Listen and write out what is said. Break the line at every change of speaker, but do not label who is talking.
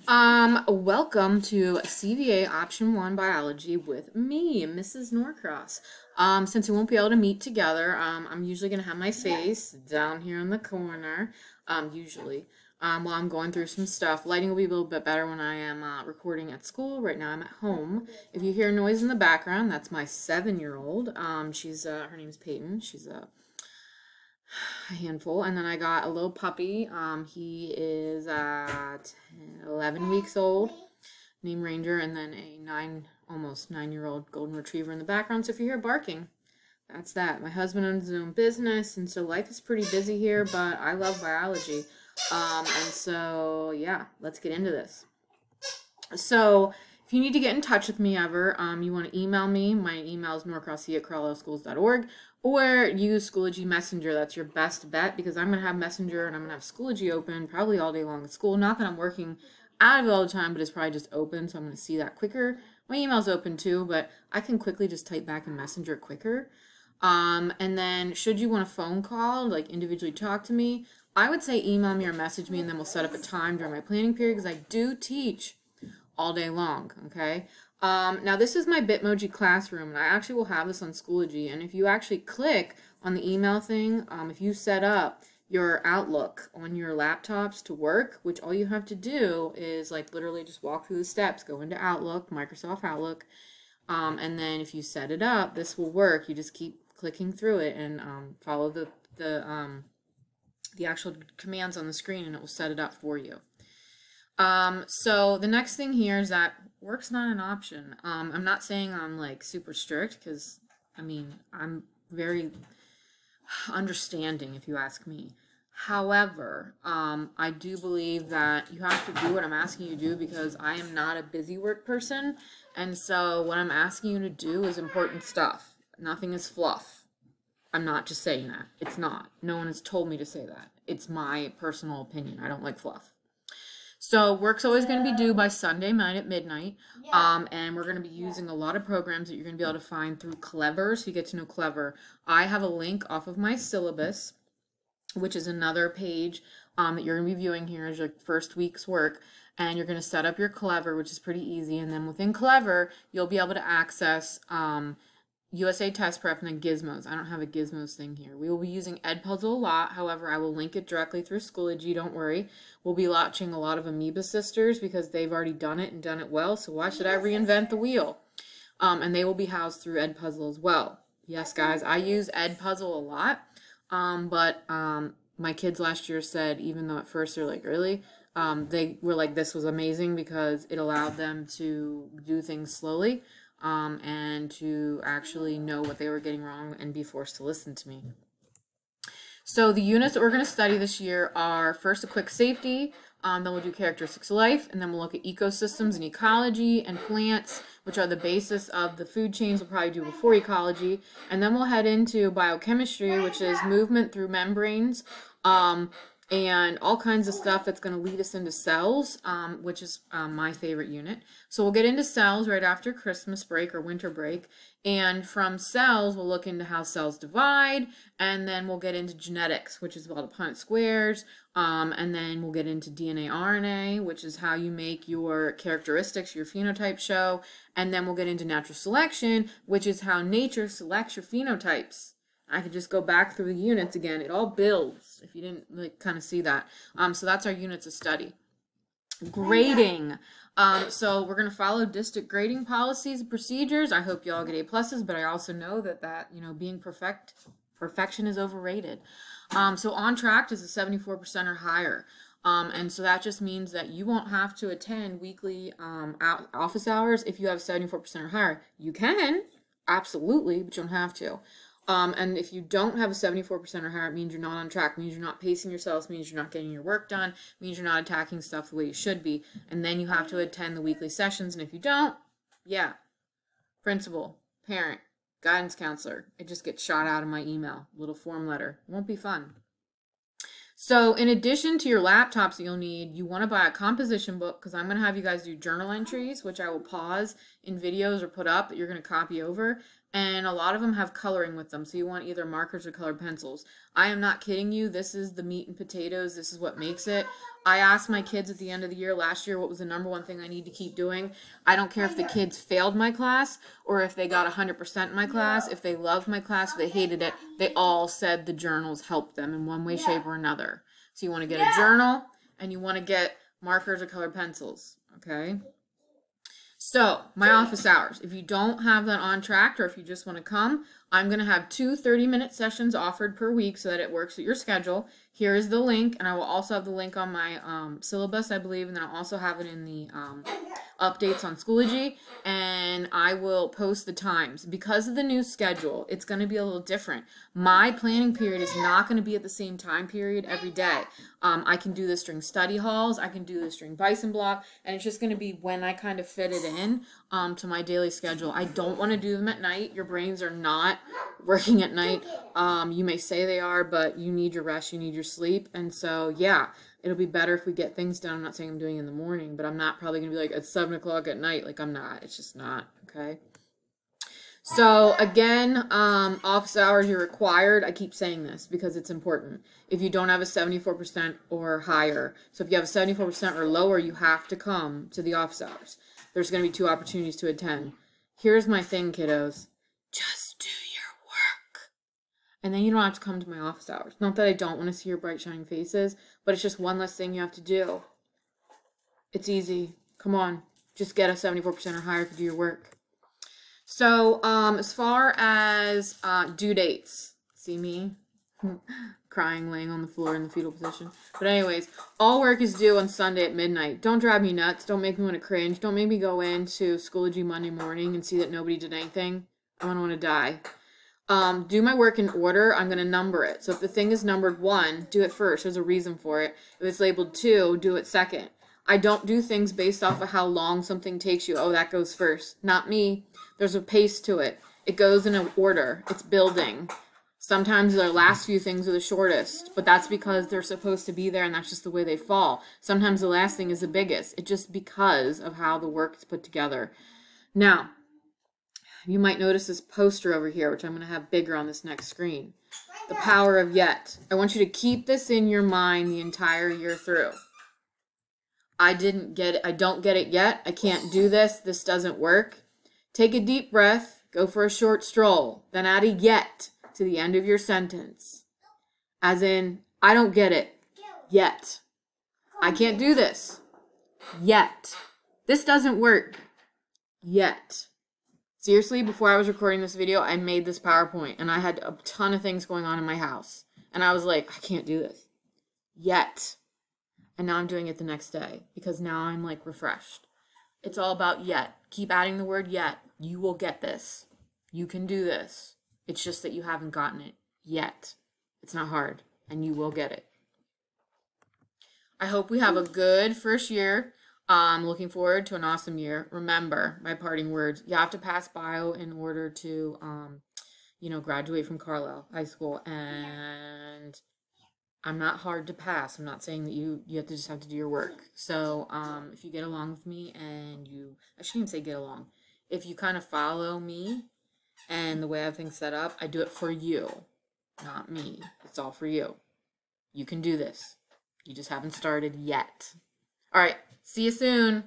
Welcome to CVA Option 1 Biology with me, Mrs. Norcross. Since we won't be able to meet together, I'm usually going to have my face down here in the corner, usually, while I'm going through some stuff. Lighting will be a little bit better when I am recording at school. Right now I'm at home. If you hear noise in the background, that's my 7-year-old. Her name's Peyton. She's a handful. And then I got a little puppy. He is 11 weeks old, named Ranger, and then a almost 9-year-old golden retriever in the background. So if you hear barking, that's that. My husband owns his own business, and so life is pretty busy here, but I love biology. And so yeah, let's get into this. So if you need to get in touch with me ever, you want to email me. My email is norcrossc@coralloschools.org, or use Schoology Messenger. That's your best bet, because I'm going to have Messenger and I'm going to have Schoology open probably all day long at school. Not that I'm working out of it all the time, but it's probably just open, so I'm going to see that quicker. My email's open too, but I can quickly just type back in Messenger quicker. And then should you want a phone call, like individually talk to me, I would say email me or message me, and then we'll set up a time during my planning period, because I do teach all day long, okay? Now this is my Bitmoji classroom, and I actually will have this on Schoology, and if you actually click on the email thing, if you set up your Outlook on your laptops to work, which all you have to do is like literally just walk through the steps, go into Outlook, Microsoft Outlook, and then if you set it up, this will work. You just keep clicking through it and follow the actual commands on the screen, and it will set it up for you. So the next thing here is that work's not an option. I'm not saying I'm like super strict, because I mean, I'm very understanding if you ask me. However, I do believe that you have to do what I'm asking you to do, because I am not a busy work person, and so what I'm asking you to do is important stuff. Nothing is fluff. I'm not just saying that. It's not. No one has told me to say that. It's my personal opinion. I don't like fluff. So work's always going to be due by Sunday night at midnight, and we're going to be using a lot of programs that you're going to be able to find through Clever, so you get to know Clever. I have a link off of my syllabus, which is another page that you're going to be viewing here as your first week's work, and you're going to set up your Clever, which is pretty easy, and then within Clever, you'll be able to access USA Test Prep and then Gizmos. I don't have a Gizmos thing here. We will be using Edpuzzle a lot. However, I will link it directly through Schoology. Don't worry. We'll be watching a lot of Amoeba Sisters, because they've already done it and done it well. So why should I reinvent the wheel? And they will be housed through Edpuzzle as well. Yes, guys, I use Edpuzzle a lot. But my kids last year said, even though at first they're like, really? They were like, this was amazing, because it allowed them to do things slowly. And to actually know what they were getting wrong and be forced to listen to me. So the units that we're going to study this year are first a quick safety, then we'll do characteristics of life, and then we'll look at ecosystems and ecology and plants, which are the basis of the food chains we'll probably do before ecology, and then we'll head into biochemistry, which is movement through membranes, and all kinds of stuff that's going to lead us into cells, which is my favorite unit. So we'll get into cells right after Christmas break or winter break, and from cells we'll look into how cells divide, and then we'll get into genetics, which is about the Punnett squares, and then we'll get into DNA RNA, which is how you make your characteristics, your phenotype show, and then we'll get into natural selection, which is how nature selects your phenotypes. I could just go back through the units again. It all builds, if you didn't like kind of see that. So that's our units of study. Grading. So we're going to follow district grading policies and procedures. I hope you all get A+, but I also know that you know, being perfection is overrated. So on track is a 74% or higher. And so that just means that you won't have to attend weekly office hours if you have 74% or higher. You can, absolutely, but you don't have to. And if you don't have a 74% or higher, it means you're not on track, means you're not pacing yourselves, means you're not getting your work done, means you're not attacking stuff the way you should be. And then you have to attend the weekly sessions. And if you don't, yeah, principal, parent, guidance counselor, it just gets shot out of my email, little form letter. It won't be fun. So in addition to your laptops that you'll need, you want to buy a composition book, because I'm going to have you guys do journal entries, which I will pause in videos or put up that you're going to copy over. and a lot of them have coloring with them, so you want either markers or colored pencils. I am not kidding you. This is the meat and potatoes. This is what makes it. I asked my kids at the end of the year last year what was the #1 thing I need to keep doing. I don't care if the kids failed my class or if they got 100% in my class, if they loved my class, if they hated it. They all said the journals helped them in one way, shape, or another. So you want to get a journal and you want to get markers or colored pencils, okay? So, my office hours. If you don't have that on track or if you just want to come, I'm going to have 2 30-minute sessions offered per week so that it works with your schedule. Here is the link, and I will also have the link on my syllabus, I believe, and then I'll also have it in the updates on Schoology, and I will post the times. Because of the new schedule, it's going to be a little different. My planning period is not going to be at the same time period every day. I can do this during study halls, I can do this during Bison Block, and it's just going to be when I kind of fit it in to my daily schedule. I don't want to do them at night. Your brains are not working at night. You may say they are, but you need your rest, you need your sleep, and so yeah, it'll be better if we get things done. I'm not saying I'm doing it in the morning, but I'm not probably going to be like at 7 o'clock at night. Like, I'm not. It's just not, okay? So, again, office hours, you're required. I keep saying this because it's important. If you don't have a 74% or higher, so if you have a 74% or lower, you have to come to the office hours. There's going to be 2 opportunities to attend. Here's my thing, kiddos. Just do your work. And then you don't have to come to my office hours. Not that I don't want to see your bright, shining faces, but it's just one less thing you have to do. It's easy. Come on. Just get a 74% or higher to do your work. So, as far as due dates, see me crying, laying on the floor in the fetal position. But anyways, all work is due on Sunday at midnight. Don't drive me nuts. Don't make me want to cringe. Don't make me go into Schoology Monday morning and see that nobody did anything. I'm going to want to die. Do my work in order. I'm going to number it. So if the thing is numbered 1, do it first. There's a reason for it. If it's labeled 2, do it second. I don't do things based off of how long something takes you. Oh, that goes first. Not me. There's a pace to it. It goes in an order. It's building. Sometimes the last few things are the shortest, but that's because they're supposed to be there and that's just the way they fall. Sometimes the last thing is the biggest. It's just because of how the work is put together. Now, you might notice this poster over here, which I'm going to have bigger on this next screen. The power of yet. I want you to keep this in your mind the entire year through. I didn't get it. I don't get it yet. I can't do this. This doesn't work. Take a deep breath. Go for a short stroll. Then add a yet to the end of your sentence. As in, I don't get it yet. I can't do this yet. This doesn't work yet. Seriously, before I was recording this video, I made this PowerPoint and I had a ton of things going on in my house. And I was like, I can't do this yet. And now I'm doing it the next day because now I'm like refreshed. It's all about yet. Keep adding the word yet. You will get this. You can do this. It's just that you haven't gotten it yet. It's not hard and you will get it. I hope we have a good first year. I'm looking forward to an awesome year. Remember, my parting words, you have to pass bio in order to, graduate from Carlisle High School. And I'm not hard to pass. I'm not saying that you just have to do your work. So if you get along with me and I shouldn't even say get along. If you kind of follow me and the way I have things set up, I do it for you, not me. It's all for you. You can do this. You just haven't started yet. All right. See you soon.